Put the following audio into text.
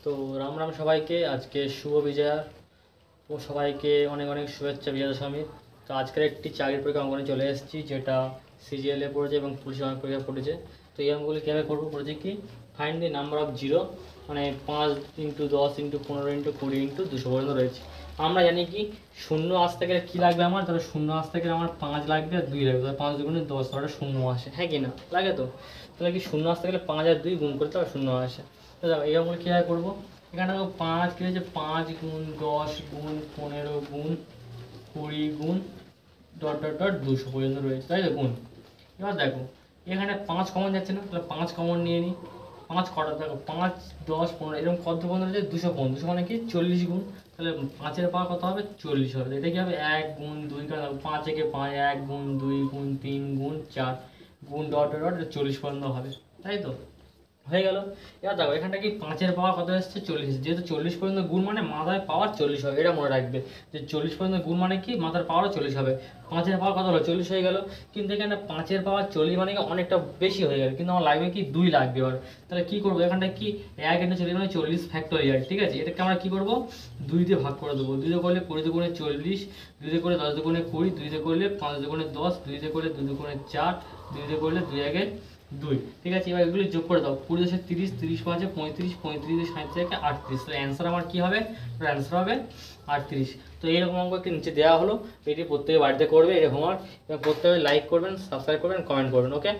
তো রাম রাম সবাইকে, আজকে শুভ বিজয়া ও সবাইকে অনেক অনেক শুভেচ্ছা বিজয়া দশমীর। তো আজকের একটি চাকরির পরীক্ষা অঙ্কনে চলে এসেছি, যেটা সিজিএলে পড়েছে এবং পুলিশ পরীক্ষা পড়েছে। তো এই অঙ্কগুলি কীভাবে করবো, পড়েছে কি find the number of zero, মানে 5 ইন্টু 10 ইন্টু 15 ইন্টু 20 ইন্টু 200 পর্যন্ত রয়েছে। আমরা জানি কি শূন্য আসতে গেলে কী লাগবে আমার, তাহলে শূন্য আসতে গেলে আমার 5 লাগবে আর 2 লাগবে, তাহলে 5 দুগুণে 10, ওটা শূন্য আসে, হ্যাঁ কি না লাগে? তো তাহলে কি শূন্য আসতে গেলে 5 আর 2 গুণ করতে হবে, শূন্য আসে। তো দেখো এই অঙ্কগুলো কীভাবে করবো, এখানে দেখো 5 কী হয়েছে, 5 গুণ 10 গুণ 15 গুণ 20 গুণ ডট ডট ডট 200 পর্যন্ত রয়েছে, তাই তো গুণ। এবার দেখো এখানে 5 কমন যাচ্ছে না, তাহলে 5 কমন নিয়ে নিই। 5 কটা দেখো, 5 10 15 এরকম কত পর্যন্ত রয়েছে, 200 পর্যন্ত। 200 মানে কি 40 গুণ, তাহলে 5-এর পাওয়ার কত হবে, 40 হবে। এটা কি হবে 1 গুণ 2, কারণ 5 একে 5, 1 গুণ 2 গুণ 3 গুণ 4 গুণ ডট ডট ডট 40 পর্যন্ত হবে, তাই তো হয়ে গেল। এবার দেখো এখানটা কি 5-এর পাওয়ার কত এসছে, 40। যেহেতু 40 পর্যন্ত গুণ মানে মাথায় পাওয়ার 40 হবে, এটা মনে রাখবে যে 40 পর্যন্ত গুণ মানে কি মাথার পাওয়ারও 40 হবে। 5-এর পাওয়ার কত হলো, 40 হয়ে গেল। কিন্তু এখানে 5-এর পাওয়ার 40 মানে কি অনেকটা বেশি হয়ে গেল, কিন্তু আমার লাগবে কি 2 লাগবে। এবার তাহলে কি করবো, এখানটা কি 1 ইন্টু 40 মানে 40 ফ্যাক্টরিয়াল, ঠিক আছে। এটাকে আমরা কি করবো, 2 দিয়ে ভাগ করে দেবো। 2 দিয়ে করলে 20 দুগুণে 40, 2 দিয়ে করলে 10 দুগুণে 20, 2 দিয়ে করলে 5 দুগুণে 10, 2 দিয়ে করলে 2 দুগুণে 4, 2 দিয়ে করলে 2 আগে 2, ঠিক আছে। এবার এগুলি যোগ করে দাও, 20 10 30, 30 5 35, 35 37 38, তো অ্যান্সার আমার কী হবে, অ্যান্সার হবে 38। তো এইরকম অঙ্ক একটি নিচে দেওয়া হলো, এটি প্রত্যেকে বাড়িতে করবে, এটা হোমওয়ার্ক। এবং প্রত্যেকে লাইক করবেন, সাবস্ক্রাইব করবেন, কমেন্ট করবেন, ওকে।